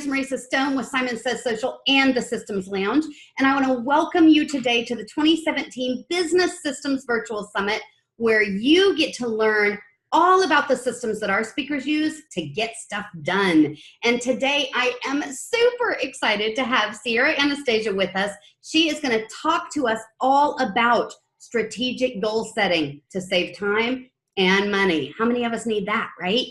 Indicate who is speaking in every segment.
Speaker 1: Marisa Stone with Simon Says Social and the Systems Lounge, and I want to welcome you today to the 2017 Business Systems Virtual Summit, where you get to learn all about the systems that our speakers use to get stuff done. And today I am super excited to have Sierra Annastasia with us. She is going to talk to us all about strategic goal setting to save time and money. How many of us need that, right?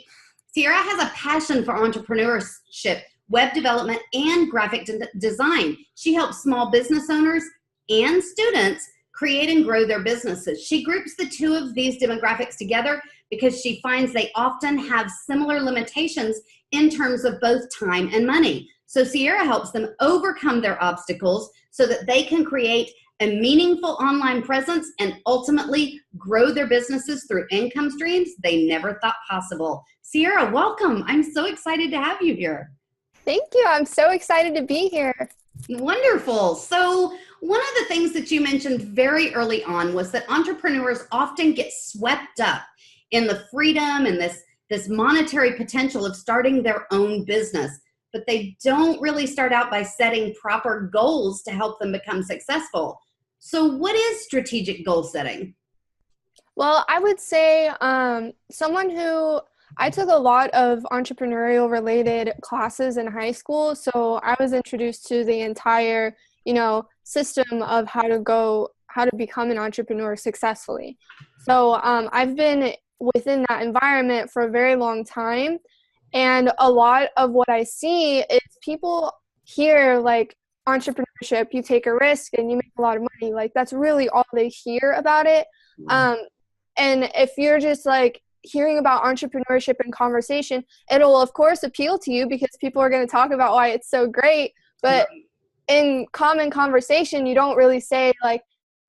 Speaker 1: Sierra has a passion for entrepreneurship, web development, and graphic design. She helps small business owners and students create and grow their businesses. She groups the two of these demographics together because she finds they often have similar limitations in terms of both time and money. So Sierra helps them overcome their obstacles so that they can create a meaningful online presence and ultimately grow their businesses through income streams they never thought possible. Sierra, welcome. I'm so excited to have you here.
Speaker 2: Thank you. I'm so excited to be here.
Speaker 1: Wonderful. So one of the things that you mentioned very early on was that entrepreneurs often get swept up in the freedom and this monetary potential of starting their own business, but they don't really start out by setting proper goals to help them become successful. So what is strategic goal setting?
Speaker 2: Well, I would say I took a lot of entrepreneurial related classes in high school. So I was introduced to the entire, system of how to become an entrepreneur successfully. So I've been within that environment for a very long time. And a lot of what I see is people hear like entrepreneurship, you take a risk and you make a lot of money. Like that's really all they hear about it. And if you're just like hearing about entrepreneurship in conversation, it'll of course appeal to you because people are going to talk about why it's so great. But in common conversation, you don't really say like,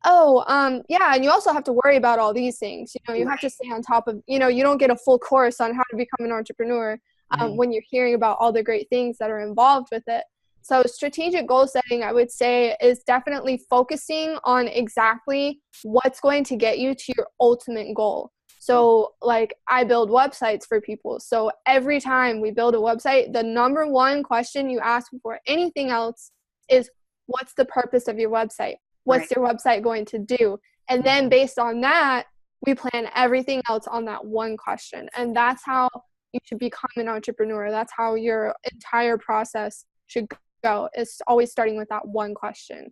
Speaker 2: yeah, and you also have to worry about all these things. You have to stay on top of, you don't get a full course on how to become an entrepreneur when you're hearing about all the great things that are involved with it. So strategic goal setting, I would say, is definitely focusing on exactly what's going to get you to your ultimate goal. So like I build websites for people. So every time we build a website, the number one question you ask before anything else is, what's the purpose of your website? What's your website going to do? And then based on that, we plan everything else on that one question. And that's how you should become an entrepreneur. That's how your entire process should go. It's always starting with that one question.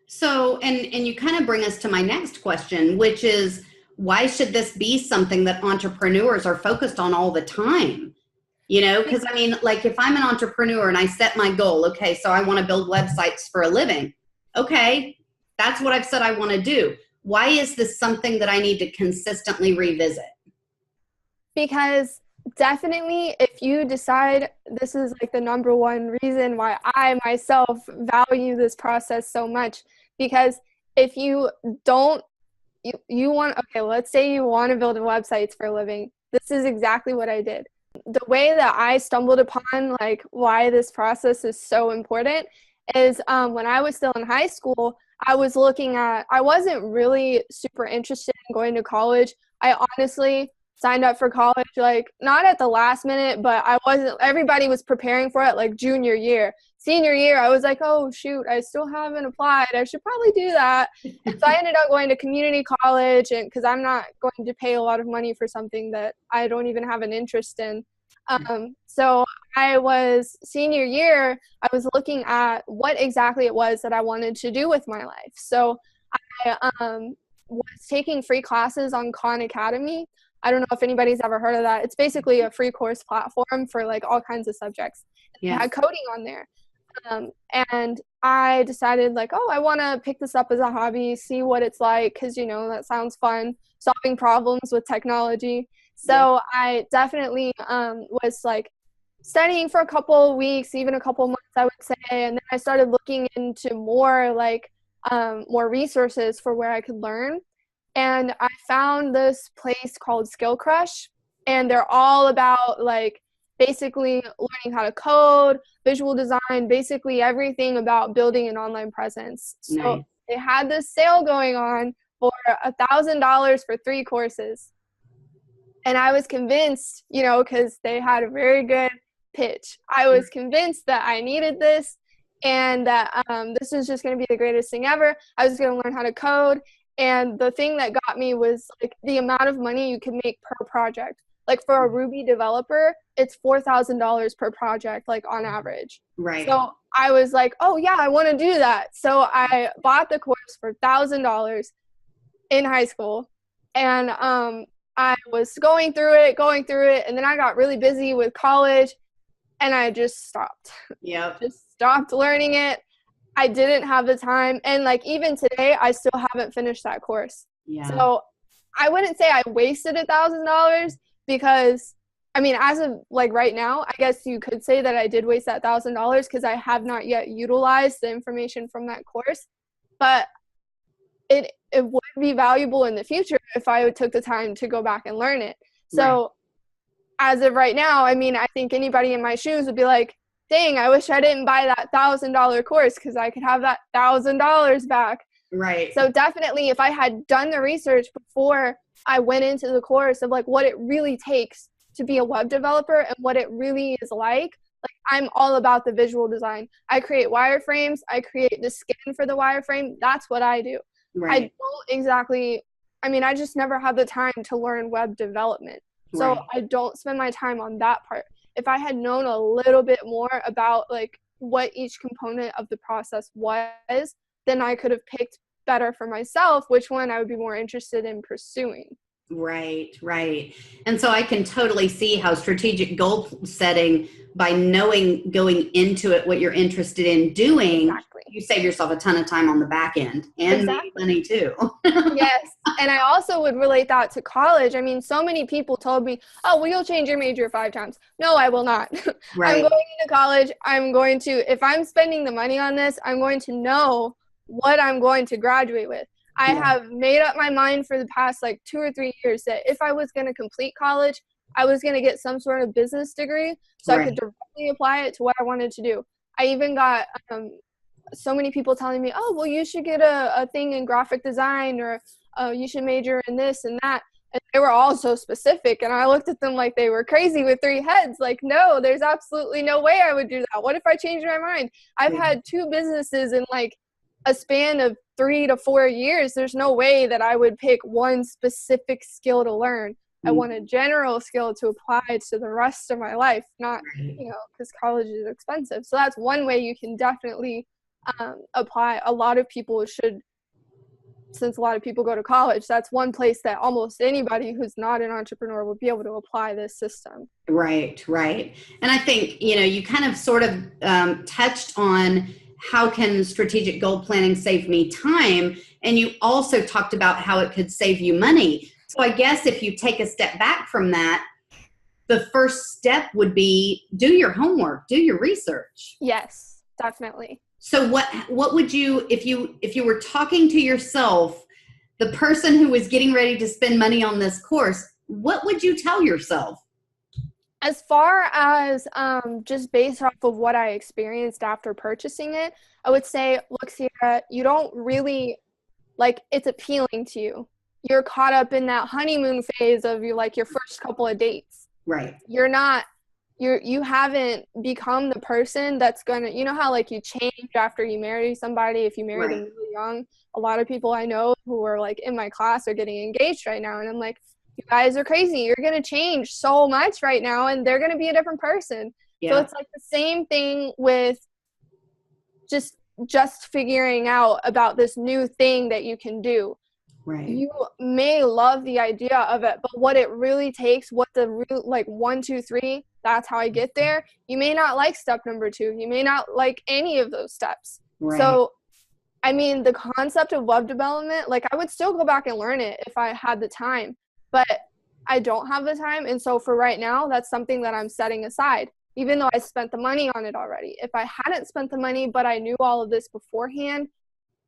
Speaker 1: So, and you kind of bring us to my next question, which is, why should this be something that entrepreneurs are focused on all the time? Because I mean, like if I'm an entrepreneur and I set my goal, okay, so I want to build websites for a living. Okay, that's what I've said I want to do. Why is this something that I need to consistently revisit?
Speaker 2: Because definitely if you decide this is like the number one reason why I myself value this process so much, because if you don't, let's say you want to build websites for a living. This is exactly what I did. The way that I stumbled upon like why this process is so important is when I was still in high school, I wasn't really super interested in going to college. I honestly signed up for college, like not at the last minute, but everybody was preparing for it like junior year. Senior year, I was like, oh shoot, I still haven't applied. I should probably do that. And so I ended up going to community college, and because I'm not going to pay a lot of money for something that I don't even have an interest in. So I was senior year, I was looking at what exactly it was that I wanted to do with my life. So I was taking free classes on Khan Academy. I don't know if anybody's ever heard of that. It's basically a free course platform for like all kinds of subjects. It had coding on there. And I decided like, I want to pick this up as a hobby, see what it's like, because, that sounds fun, solving problems with technology. So I definitely was like studying for a couple of weeks, even a couple of months, I would say. And then I started looking into more resources for where I could learn. And I found this place called Skill Crush, and they're all about like basically learning how to code, visual design, basically everything about building an online presence. So they had this sale going on for $1,000 for 3 courses. And I was convinced, because they had a very good pitch. I was convinced that I needed this and that this was just going to be the greatest thing ever. I was going to learn how to code. And the thing that got me was like the amount of money you can make per project. Like for a Ruby developer, it's $4,000 per project, like on average.
Speaker 1: Right.
Speaker 2: So I was like, oh yeah, I want to do that. So I bought the course for $1,000 in high school. And I was going through it. And then I got really busy with college and I just stopped.
Speaker 1: Yep.
Speaker 2: Just stopped learning it. I didn't have the time. And like even today, I still haven't finished that course.
Speaker 1: Yeah.
Speaker 2: So I wouldn't say I wasted $1,000 because, I mean, as of like right now, I guess you could say that I did waste that $1,000 because I have not yet utilized the information from that course. But it would be valuable in the future if I took the time to go back and learn it. So as of right now, I mean, I think anybody in my shoes would be like, dang, I wish I didn't buy that $1,000 course because I could have that $1,000 back.
Speaker 1: Right.
Speaker 2: So definitely if I had done the research before I went into the course of like what it really takes to be a web developer and what it really is like I'm all about the visual design. I create wireframes. I create the skin for the wireframe. That's what I do.
Speaker 1: Right.
Speaker 2: I don't exactly, I mean, I just never had the time to learn web development. So
Speaker 1: Right.
Speaker 2: I don't spend my time on that part. If I had known a little bit more about like what each component of the process was, then I could have picked better for myself, which one I would be more interested in pursuing.
Speaker 1: Right, right. And so I can totally see how strategic goal setting, by knowing going into it what you're interested in doing,
Speaker 2: Exactly.
Speaker 1: you save yourself a ton of time on the back end and
Speaker 2: Exactly.
Speaker 1: money too.
Speaker 2: Yes. And I also would relate that to college. I mean, so many people told me, oh, well, you'll change your major 5 times. No, I will not.
Speaker 1: Right.
Speaker 2: I'm going into college. I'm going to, if I'm spending the money on this, I'm going to know what I'm going to graduate with. I have made up my mind for the past like 2 or 3 years that if I was going to complete college, I was going to get some sort of business degree so I could directly apply it to what I wanted to do. I even got so many people telling me, oh, well, you should get a thing in graphic design, or you should major in this and that. And they were all so specific. And I looked at them like they were crazy with 3 heads. Like, no, there's absolutely no way I would do that. What if I changed my mind? I've had 2 businesses in like a span of 3 to 4 years. There's no way that I would pick one specific skill to learn. I want a general skill to apply to the rest of my life, not, you know, because college is expensive. So that's one way you can definitely apply. A lot of people should, since a lot of people go to college, that's one place that almost anybody who's not an entrepreneur would be able to apply this system.
Speaker 1: Right, right. And I think, you know, you kind of sort of touched on how can strategic goal planning save me time? And you also talked about how it could save you money. So I guess if you take a step back from that, the first step would be do your homework, do your research.
Speaker 2: Yes, definitely.
Speaker 1: So what would you, if you were talking to yourself, the person who was getting ready to spend money on this course, what would you tell yourself?
Speaker 2: As far as just based off of what I experienced after purchasing it, I would say, look, Sierra, you don't really, like, it's appealing to you. You're caught up in that honeymoon phase of your first couple of dates.
Speaker 1: Right.
Speaker 2: You haven't become the person that's gonna, you know how like you change after you marry somebody, if you marry them really young. A lot of people I know who are like in my class are getting engaged right now, and I'm like, you guys are crazy. You're going to change so much right now, and they're going to be a different person. Yeah. So it's like the same thing with just figuring out about this new thing that you can do.
Speaker 1: Right.
Speaker 2: You may love the idea of it, but what it really takes, what the real, like 1, 2, 3, that's how I get there. You may not like step number 2. You may not like any of those steps. Right. So, I mean, the concept of web development, like I would still go back and learn it if I had the time. But I don't have the time, and so for right now, that's something that I'm setting aside, even though I spent the money on it already. If I hadn't spent the money, but I knew all of this beforehand,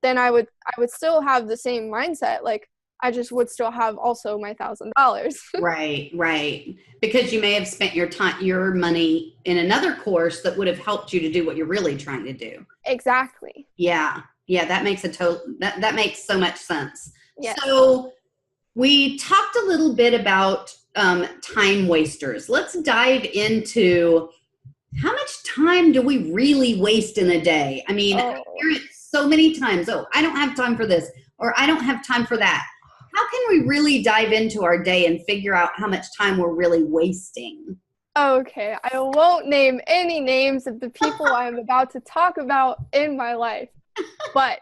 Speaker 2: then I would still have the same mindset. Like, I just would still have also my $1,000. Right,
Speaker 1: right. Because you may have spent your money in another course that would have helped you to do what you're really trying to do.
Speaker 2: Exactly.
Speaker 1: Yeah, that makes that makes so much sense.
Speaker 2: Yes.
Speaker 1: So we talked a little bit about time wasters. Let's dive into how much time do we really waste in a day? I mean, I hear it so many times. Oh, I don't have time for this, or I don't have time for that. How can we really dive into our day and figure out how much time we're really wasting?
Speaker 2: Okay, I won't name any names of the people I'm about to talk about in my life, but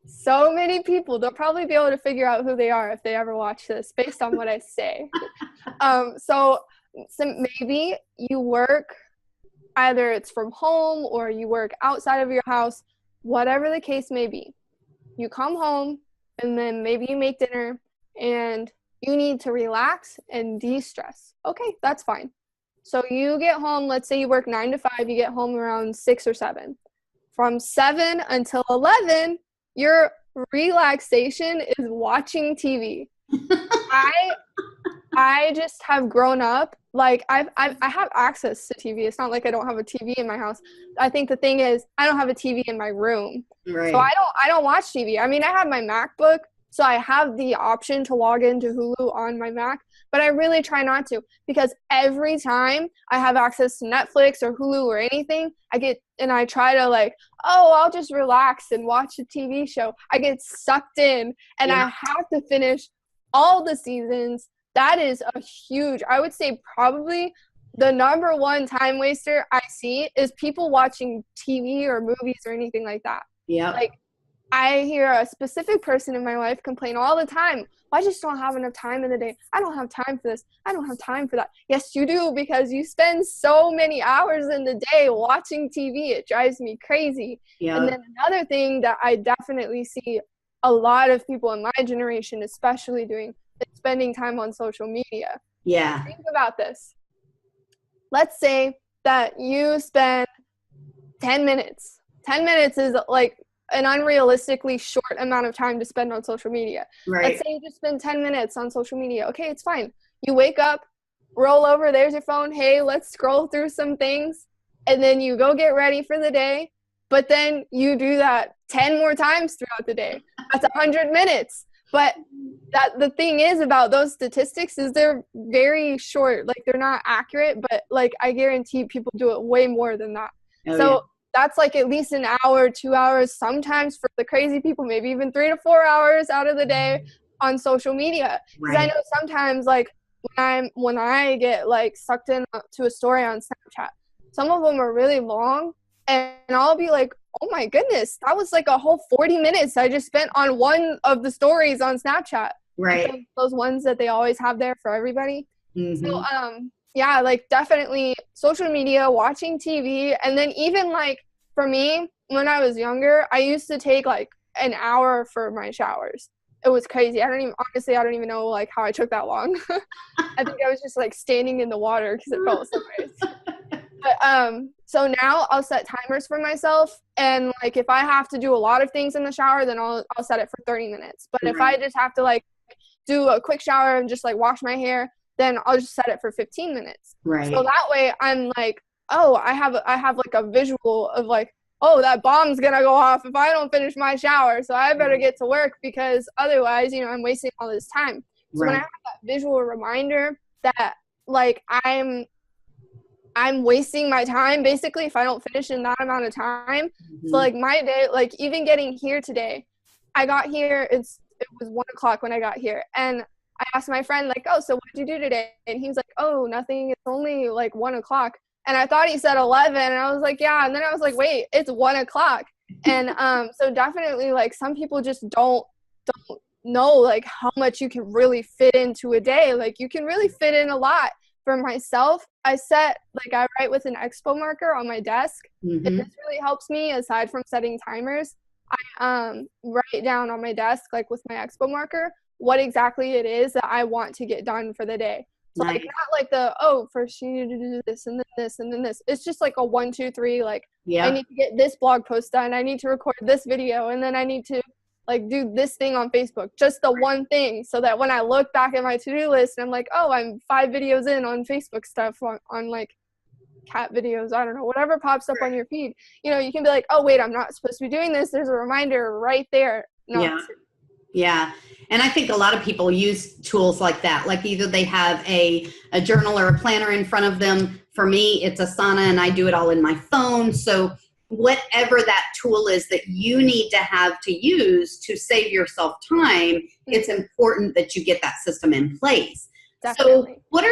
Speaker 2: so many people, they'll probably be able to figure out who they are if they ever watch this based on what I say. So maybe you work, either it's from home or you work outside of your house, whatever the case may be. You come home and then maybe you make dinner and you need to relax and de-stress. Okay, that's fine. So you get home, let's say you work 9 to 5, you get home around 6 or 7. From 7 until 11, your relaxation is watching TV. I just have grown up, like I have access to TV. It's not like I don't have a TV in my house. I think the thing is I don't have a TV in my room.
Speaker 1: Right.
Speaker 2: So I don't watch TV. I mean, I have my MacBook, so I have the option to log into Hulu on my Mac, but I really try not to, because every time I have access to Netflix or Hulu or anything, I try to like, oh, I'll just relax and watch a TV show. I get sucked in and I have to finish all the seasons. That is a huge, I would say probably the number one time waster I see is people watching TV or movies or anything like that.
Speaker 1: Yeah.
Speaker 2: Like, I hear a specific person in my life complain all the time. I just don't have enough time in the day. I don't have time for this. I don't have time for that. Yes, you do, because you spend so many hours in the day watching TV. It drives me crazy.
Speaker 1: Yeah.
Speaker 2: And then another thing that I definitely see a lot of people in my generation especially doing is spending time on social media.
Speaker 1: Yeah.
Speaker 2: Think about this. Let's say that you spend 10 minutes. 10 minutes is like an unrealistically short amount of time to spend on social media.
Speaker 1: Right.
Speaker 2: Let's say you just spend 10 minutes on social media. Okay, it's fine. You wake up, roll over, there's your phone. Hey, let's scroll through some things. And then you go get ready for the day. But then you do that 10 more times throughout the day. That's 100 minutes. But the thing is about those statistics is they're very short. Like, they're not accurate, but like I guarantee people do it way more than that. That's like at least an hour, 2 hours, sometimes for the crazy people, maybe even 3 to 4 hours out of the day on social media. Because I know sometimes, like, when I get like sucked in to a story on Snapchat, some of them are really long, and I'll be like, oh my goodness, that was like a whole 40 minutes I just spent on one of the stories on Snapchat.
Speaker 1: Right.
Speaker 2: Those ones that they always have there for everybody.
Speaker 1: Mm-hmm.
Speaker 2: So, yeah, like definitely social media, watching TV, and then even like for me, when I was younger, I used to take like an hour for my showers. It was crazy. I don't even know like how I took that long. I think I was just like standing in the water because it felt so nice. But so now I'll set timers for myself, and like if I have to do a lot of things in the shower, then I'll set it for 30 minutes. But if I just have to like do a quick shower and just like wash my hair, then I'll just set it for 15 minutes.
Speaker 1: Right.
Speaker 2: So that way I'm like, oh, I have like a visual of like, oh, that bomb's gonna go off if I don't finish my shower, so I better get to work, because otherwise, I'm wasting all this time. So when I have that visual reminder that like I'm wasting my time basically if I don't finish in that amount of time. Mm-hmm. So like my day, like even getting here today, I got here, it was 1 o'clock when I got here, and I asked my friend like, oh, so what did you do today? And he was like, oh, nothing, it's only like 1 o'clock. And I thought he said 11, and I was like, yeah. And then I was like, wait, it's 1 o'clock. And so definitely like some people just don't know like how much you can really fit into a day. Like you can really fit in a lot. For myself, I write with an expo marker on my desk. Mm-hmm. And this really helps me aside from setting timers. I write down on my desk, like with my expo marker, what exactly it is that I want to get done for the day. So like not like first you need to do this and then this and then this. It's just like a 1, 2, 3, like I need to get this blog post done, I need to record this video, and then I need to like do this thing on Facebook, just the one thing, so that when I look back at my to-do list and I'm like, oh, I'm 5 videos in on Facebook stuff on like cat videos, I don't know, whatever pops up on your feed, you can be like, oh wait, I'm not supposed to be doing this, there's a reminder right there.
Speaker 1: Yeah. And I think a lot of people use tools like that. Like either they have a journal or a planner in front of them. For me, it's Asana, and I do it all in my phone. So whatever that tool is that you need to have to use to save yourself time, it's important that you get that system in place.
Speaker 2: Definitely.
Speaker 1: So what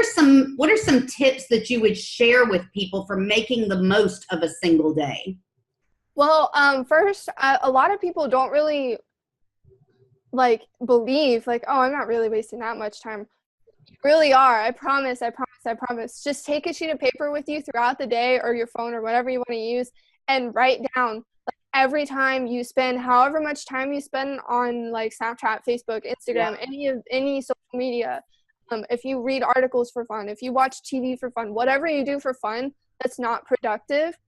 Speaker 1: are some tips that you would share with people for making the most of a single day?
Speaker 2: Well, first, a lot of people don't really like believe like, oh, I'm not really wasting that much time. You really are. I promise, I promise, I promise. Just take a sheet of paper with you throughout the day, or your phone, or whatever you want to use, and write down like every time you spend, however much time you spend on like Snapchat, Facebook, Instagram, any social media. If you read articles for fun, if you watch TV for fun, whatever you do for fun that's not productive,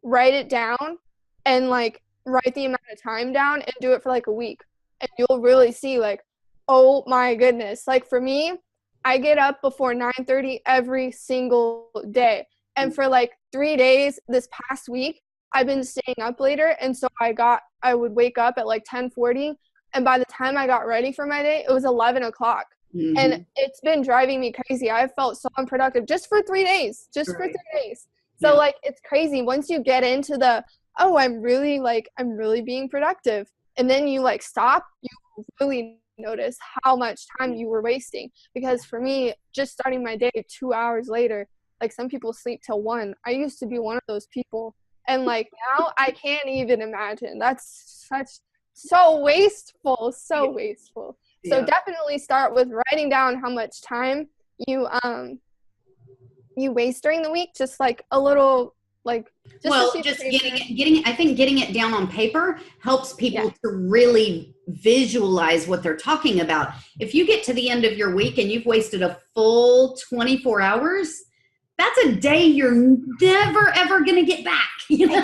Speaker 2: write it down, and like write the amount of time down and do it for like a week. And you'll really see like, oh my goodness. Like for me, I get up before 9:30 every single day. And for like 3 days this past week, I've been staying up later. And so I would wake up at like 10:40. And by the time I got ready for my day, it was 11 o'clock.
Speaker 1: Mm-hmm.
Speaker 2: And it's been driving me crazy. I felt so unproductive just for 3 days, for 3 days. So like, it's crazy. Once you get into the, oh, I'm really being productive. And then you like stop, you really notice how much time you were wasting. Because for me, just starting my day 2 hours later, like some people sleep till 1. I used to be one of those people. And like now I can't even imagine. That's so wasteful, so wasteful. So definitely start with writing down how much time you waste during the week, just like a little, like
Speaker 1: just getting it down on paper helps people to really visualize what they're talking about. If you get to the end of your week and you've wasted a full 24 hours, that's a day you're never ever gonna get back. You know?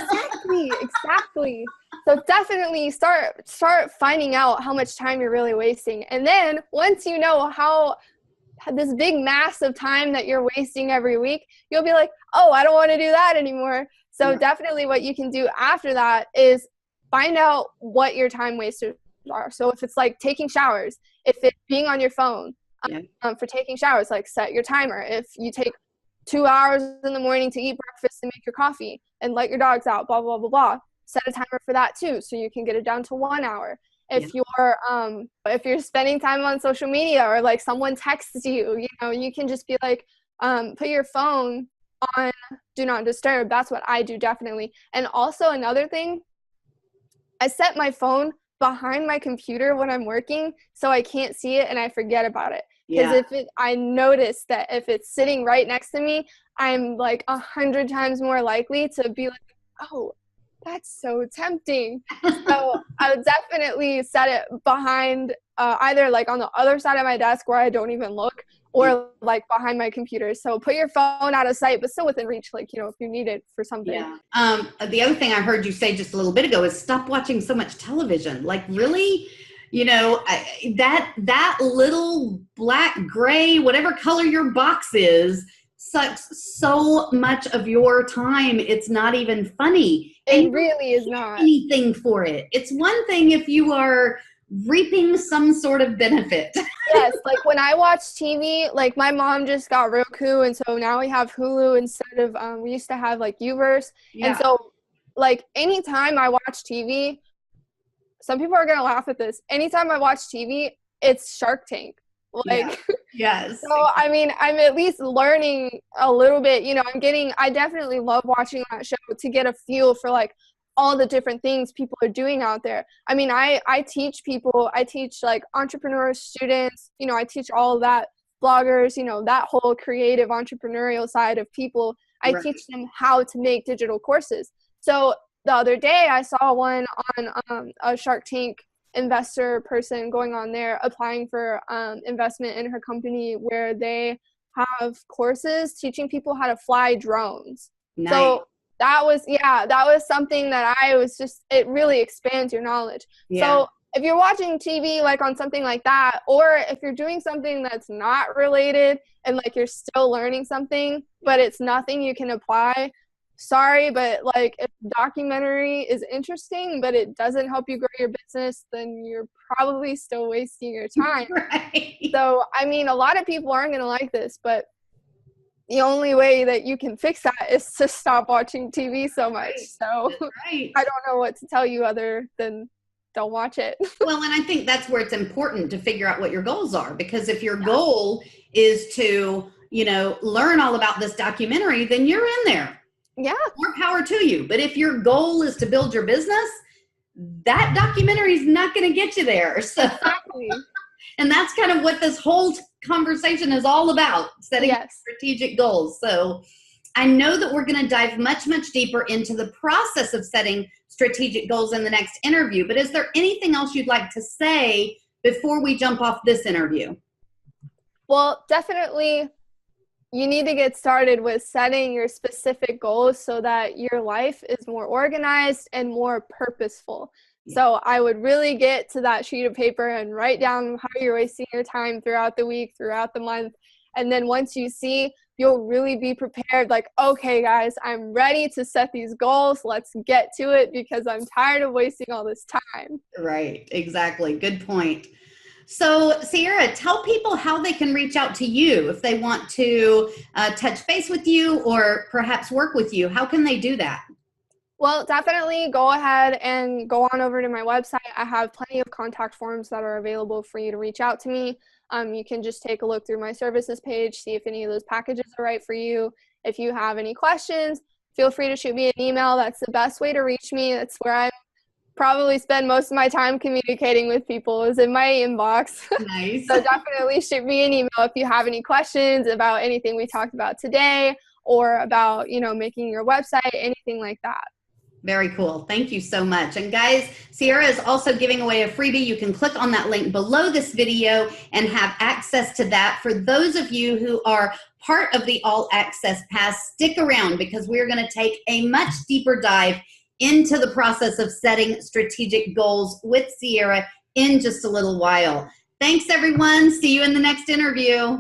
Speaker 2: Exactly. So definitely start finding out how much time you're really wasting. And then once you know how this big mass of time that you're wasting every week, you'll be like, oh, I don't want to do that anymore. So definitely what you can do after that is find out what your time wasters are. So if it's like taking showers, if it's being on your phone, for taking showers, like set your timer. If you take 2 hours in the morning to eat breakfast and make your coffee and let your dogs out, blah, blah, blah, blah, set a timer for that too, so you can get it down to 1 hour. If you're spending time on social media, or like someone texts you, you can just be like, put your phone on do not disturb. That's what I do, definitely. And also another thing, I set my phone behind my computer when I'm working so I can't see it and I forget about it. Because I notice that if it's sitting right next to me, I'm like 100 times more likely to be like, oh, that's so tempting. So I would definitely set it behind either like on the other side of my desk where I don't even look, or like behind my computer. So put your phone out of sight, but still within reach, like, if you need it for something.
Speaker 1: The other thing I heard you say just a little bit ago is stop watching so much television. Like really, that little black, gray, whatever color your box is, sucks so much of your time. It's not even funny.
Speaker 2: It really is not
Speaker 1: anything for it. It's one thing if you are reaping some sort of benefit.
Speaker 2: Yes, like when I watch TV, like my mom just got Roku, and so now we have Hulu instead of we used to have like Uverse. And so like anytime I watch TV, some people are gonna laugh at this. Anytime I watch TV, it's Shark Tank. Like
Speaker 1: yes.
Speaker 2: So I mean, I'm at least learning a little bit. I definitely love watching that show to get a feel for like all the different things people are doing out there. I mean, I teach people, I teach like entrepreneurs, students, I teach all of that, bloggers, that whole creative entrepreneurial side of people. I teach them how to make digital courses. So the other day I saw one on a Shark Tank investor person going on there applying for investment in her company, where they have courses teaching people how to fly drones.
Speaker 1: Nice.
Speaker 2: So that was something that it really expands your knowledge. So if you're watching TV like on something like that, or if you're doing something that's not related and like you're still learning something, but it's nothing you can apply, sorry, but like if the documentary is interesting, but it doesn't help you grow your business, then you're probably still wasting your time.
Speaker 1: Right.
Speaker 2: So, I mean, a lot of people aren't going to like this, but the only way that you can fix that is to stop watching TV so much. So
Speaker 1: Right.
Speaker 2: I don't know what to tell you other than don't watch it.
Speaker 1: Well, and I think that's where it's important to figure out what your goals are, because if your goal is to, learn all about this documentary, then you're in there.
Speaker 2: Yeah.
Speaker 1: More power to you. But if your goal is to build your business, that documentary is not going to get you there. So,
Speaker 2: Exactly.
Speaker 1: and that's kind of what this whole conversation is all about, setting strategic goals. So I know that we're going to dive much, much deeper into the process of setting strategic goals in the next interview. But is there anything else you'd like to say before we jump off this interview?
Speaker 2: Well, definitely you need to get started with setting your specific goals so that your life is more organized and more purposeful. So I would really get to that sheet of paper and write down how you're wasting your time throughout the week, throughout the month. And then once you see, you'll really be prepared, like, okay, guys, I'm ready to set these goals. Let's get to it because I'm tired of wasting all this time.
Speaker 1: Right, exactly. Good point. So, Sierra, tell people how they can reach out to you if they want to touch base with you or perhaps work with you. How can they do that?
Speaker 2: Well, definitely go ahead and go on over to my website. I have plenty of contact forms that are available for you to reach out to me. You can just take a look through my services page, see if any of those packages are right for you. If you have any questions, feel free to shoot me an email. That's the best way to reach me. That's where I probably spend most of my time communicating with people, is in my inbox.
Speaker 1: Nice.
Speaker 2: So definitely shoot me an email if you have any questions about anything we talked about today or about, making your website, anything like that.
Speaker 1: Very cool. Thank you so much. And guys, Sierra is also giving away a freebie. You can click on that link below this video and have access to that. For those of you who are part of the All Access Pass, stick around because we're going to take a much deeper dive into the process of setting strategic goals with Sierra in just a little while. Thanks, everyone. See you in the next interview.